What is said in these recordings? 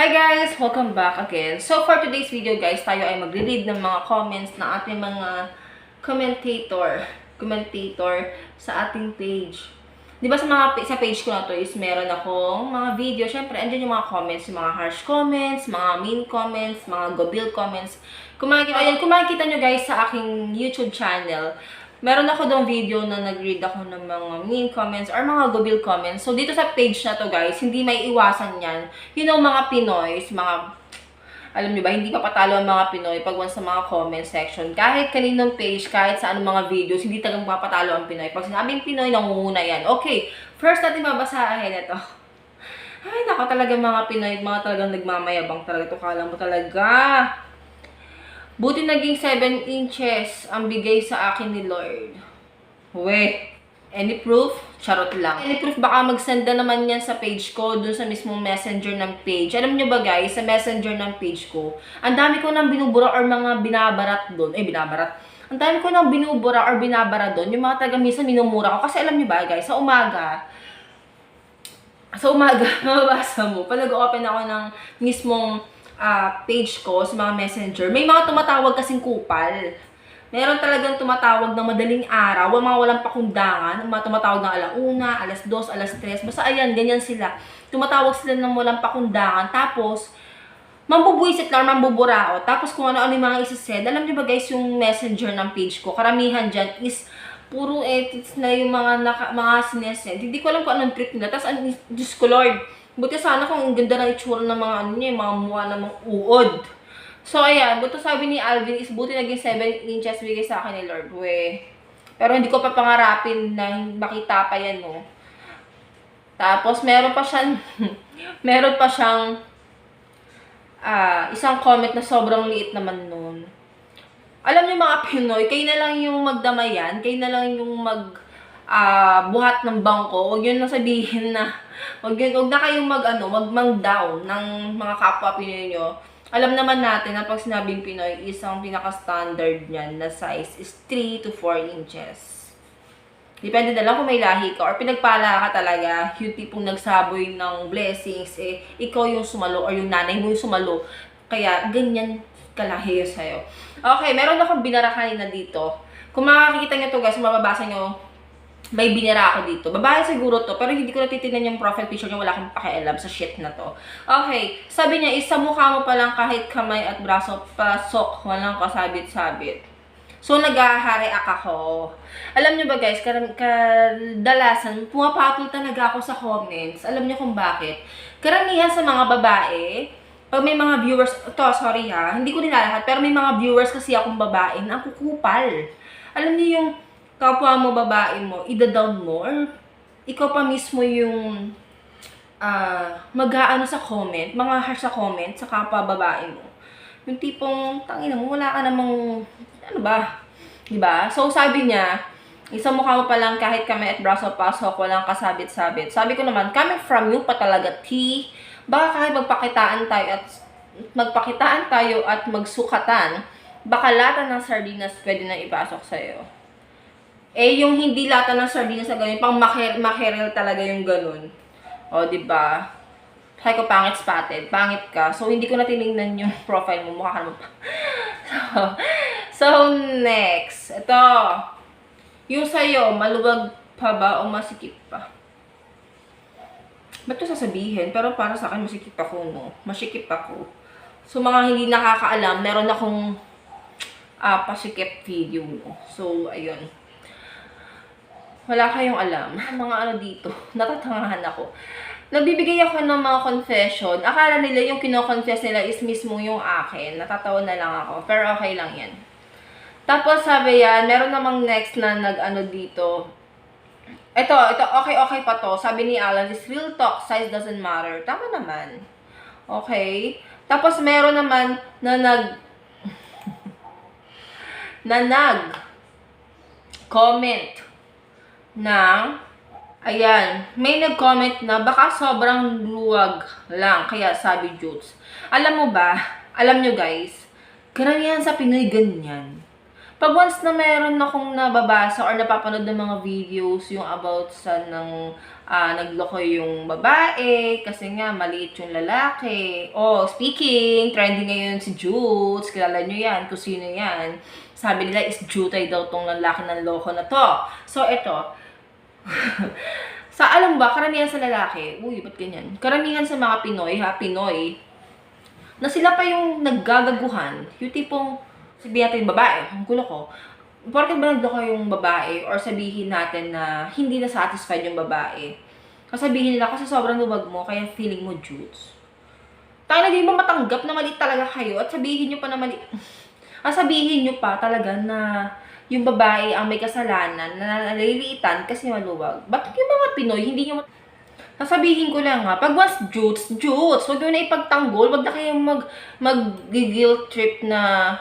Hi guys! Welcome back again. So for today's video guys, tayo ay magre-read ng mga comments ng ating mga commentator sa ating page. Di ba sa page ko na to is meron akong mga video. Syempre, andyan yung mga comments, yung mga harsh comments, mga mean comments, mga gobil comments. Kung makikita nyo guys sa aking YouTube channel, meron ako doong video na nag-read ako ng mga mean comments or mga gobil comments. So, dito sa page na to guys, hindi may iwasan yan. You know, mga Pinoys, alam nyo ba, hindi pa patalo ang mga Pinoy pag once sa mga comment section. Kahit kaninong page, kahit sa anong mga videos, hindi talagang papatalo ang Pinoy. Pag sinabing Pinoy, nangunguna yan. Okay, first natin babasahin ito. Ay, nako talaga mga Pinoy, mga talagang nagmamayabang talaga. Ito, kala mo talaga. Buti naging 7 inches ang bigay sa akin ni Lord. We, any proof? Charot lang. Any proof, baka mag-send na naman yan sa page ko, dun sa mismong messenger ng page. Alam nyo ba guys, sa messenger ng page ko, ang dami ko nang binubura or mga binabarat dun. Binabarat. Ang dami ko nang binubura or binabara dun. Yung mga taga minsan minumura ko. Kasi alam nyo ba guys, sa umaga, mababasa mo, pag nag-open ako ng mismong page ko sa mga messenger, may mga tumatawag kasing kupal. Meron talagang tumatawag ng madaling araw, mga walang pakundangan, mga tumatawag ng alauna, alas 2, alas 3, basta ayan, ganyan sila. Tumatawag sila ng walang pakundangan, tapos, mambubuisit lang, mambuburaot, tapos kung ano-ano yung mga isasend. Alam niyo ba guys, yung messenger ng page ko, karamihan dyan is, puro edits na yung mga sinesend. Hindi ko alam kung anong trip nila. Tapos, Diyos ko Lord, buti sana kung ang ganda ng itsura ng mga ano niya, mga mukha ng mga uod. So, ayan, buto sabi ni Alvin is buti naging 7 inches bigay sa akin ni Lord. We. Pero hindi ko pa pangarapin na makita pa yan, no. Tapos, meron pa siyang isang comment na sobrang liit naman nun. Alam niyo mga Pinoy, kayo na lang yung magdamayan, kayo na lang yung buhat ng bangko. Huwag yun na sabihin na, huwag na kayong mag-down ng mga kapwa Pinoy nyo. Alam naman natin na pag sinabing Pinoy, isang pinaka-standard niyan na size is 3 to 4 inches. Depende na lang kung may lahi ka or pinagpala ka talaga, yung tipong nagsaboy ng blessings, ikaw yung sumalo or yung nanay mo yung sumalo. Kaya, ganyan kalahi yun sa'yo. Okay, meron akong binara kanina dito. Kung makikita nyo to guys, mababasa nyo, may binara ako dito. Babae siguro to, pero hindi ko natitignan yung profile picture niya, wala akong pakialam sa shit na to. Okay, sabi niya, sa mukha mo pa lang kahit kamay at braso, pasok, walang kasabit-sabit. So, nag-react ako. Alam niyo ba guys, kadalasan, pumapatol talaga ako sa comments. Alam niyo kung bakit? Karamihan sa mga babae, pag may mga viewers, sorry ha, hindi ko nilalahat, pero may mga viewers kasi akong babae na kukupal. Alam niyo yung kapwa mo, babae mo, ida-down mo, or ikaw pa mismo yung mag-aano sa comment, mga harsh sa comment sa kapwa babae mo. Yung tipong, tangina mo, wala ka namang, ano ba? Diba? So, sabi niya, isang mukha mo pa lang kahit kamay at braso pasok, walang kasabit-sabit. Sabi ko naman, coming from you pa talaga, T. Baka kahit magpakitaan tayo at magsukatan, baka lata ng sardinas pwede na ipasok sa'yo. Yung hindi lata ng sardinas na ganun, pang makerel talaga yung ganun. O, diba? Sabi ko, pangit spotted. Pangit ka. So, hindi ko na tinignan yung profile mo. Mukha ka naman pa. So, next. Ito. Yung sa'yo, maluwag pa ba o masikip pa? Ba't ito sasabihin? Pero para sa akin, masikip ako, no? Masikip ako. So, mga hindi nakakaalam, meron akong pasikip video, no? So, ayun. Wala kayong alam. Mga ano dito, natatangahan ako. Nagbibigay ako ng mga confession. Akala nila yung kino-confess nila is mismo yung akin. Natatawa na lang ako. Pero okay lang yan. Tapos sabi yan, meron namang next na nag-ano dito. Ito, okay pa to. Sabi ni Alan, is real talk, size doesn't matter. Tama naman. Okay. Tapos meron naman na comment ng, ayan, may nag-comment na baka sobrang luwag lang, kaya sabi Jutes. Alam mo ba, alam nyo guys, karamihan sa Pinoy ganyan. Pag once na meron akong nababasa or napapanood ng mga videos yung about sa ng nagloko yung babae kasi nga maliit yung lalaki. Oh, speaking, trending ngayon si Jutes. Kilala nyo yan, kung sino yan. Sabi nila is Jutay daw tong lalaki ng loko na to. So, ito. Alam ba, karamihan sa lalaki, uy, ba't ganyan? Karamihan sa mga Pinoy, na sila pa yung naggagaguhan, yung tipong, sabihin natin babae, ang gulo ko, porket ba nagloko yung babae, or sabihin natin na hindi na satisfied yung babae, kasabihin nila kasi sobrang luwag mo, kaya feeling mo Jutes. Tayo na di mo matanggap na mali talaga kayo, at sabihin nyo pa na mali, sabihin nyo pa talaga na yung babae ang may kasalanan na naliliitan kasi maluwag. Bakit yung mga Pinoy, hindi nyo sasabihin ko lang ha, pag once Jutes, wag nyo na ipagtanggol, wag na kayong mag-guilt trip na,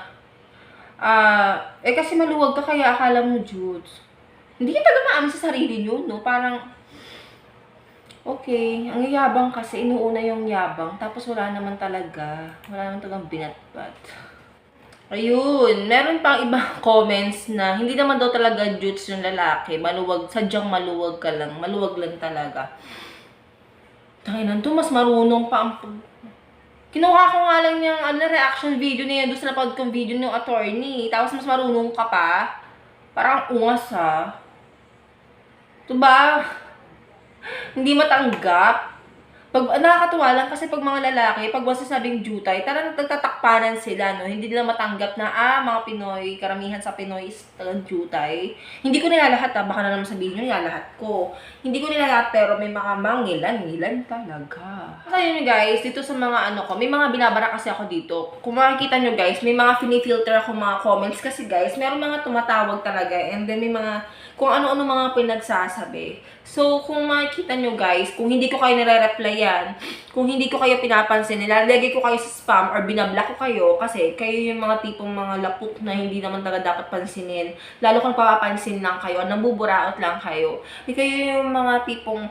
kasi maluwag ka kaya akala mo Jutes. Hindi nyo talaga maamin sa sarili nyo, no? Parang, okay, ang yabang kasi, inuuna yung yabang, tapos wala naman talagang binatbat. Ayun, meron pang ibang comments na hindi naman daw talaga Jutes yung lalaki, sadyang maluwag ka lang, maluwag lang talaga. Tanginan to, mas marunong pa ang... Kinuha ko nga lang yung reaction video niya doon sa napag kong video ng attorney. Tapos mas marunong ka pa. Parang ungas ha. Diba? Hindi matanggap. Nakakatuwa lang kasi pag mga lalaki, pag once sabing jutay, talagang nagtatakpanan sila, no? Hindi nila matanggap na, mga Pinoy, karamihan sa Pinoy is talagang jutay. Hindi ko nilalahat, baka na naman sabihin nyo, nilalahat ko. Hindi ko nilalahat, pero may mga mangilan talaga. Kasi yun guys, dito sa mga may mga binabara kasi ako dito. Kung makikita nyo guys, may mga finifilter ako mga comments kasi guys, meron mga tumatawag talaga, and then may mga, kung ano-ano mga pinagsasabi. So, kung makikita nyo guys, kung hindi ko kayo nire-replyan, kung hindi ko kayo pinapansin, nilalagay ko kayo sa spam or binablock ko kayo kasi kayo yung mga tipong mga lapok na hindi naman talaga dapat pansinin. Lalo kung papapansin lang kayo, nabuburaot lang kayo. Kayo yung mga tipong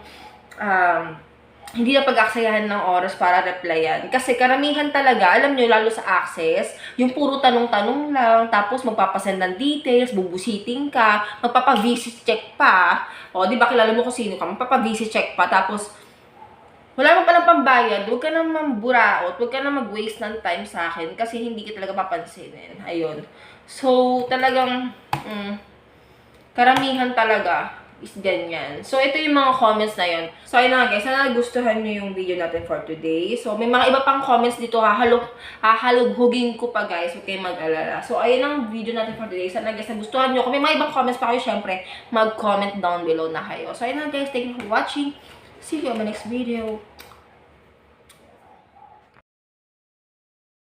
hindi na pag-aksayahan ng oras para replyan. Kasi karamihan talaga, alam nyo, lalo sa access, yung puro tanong-tanong lang, tapos magpapasend ng details, bubusiting ka, magpapa-visit check pa. O, di ba kilala mo kung sino ka? Magpapa-visit check pa, tapos wala mo palang pambayad, huwag ka na mamburaot, huwag ka na mag-waste ng time sa akin kasi hindi kita talaga papansinin. Ayun. So, talagang, karamihan talaga is ganyan. So, ito yung mga comments na yun. So, ayun na guys, sana nagustuhan nyo yung video natin for today. So, may mga iba pang comments dito, hahalughugin ko pa guys, huwag kayong mag-alala. So, ayun ang video natin for today. Sana guys, nagustuhan nyo. Kung may mga ibang comments pa kayo, syempre, mag-comment down below na kayo. So, ayun na guys, thank you for watching. See you on my next video.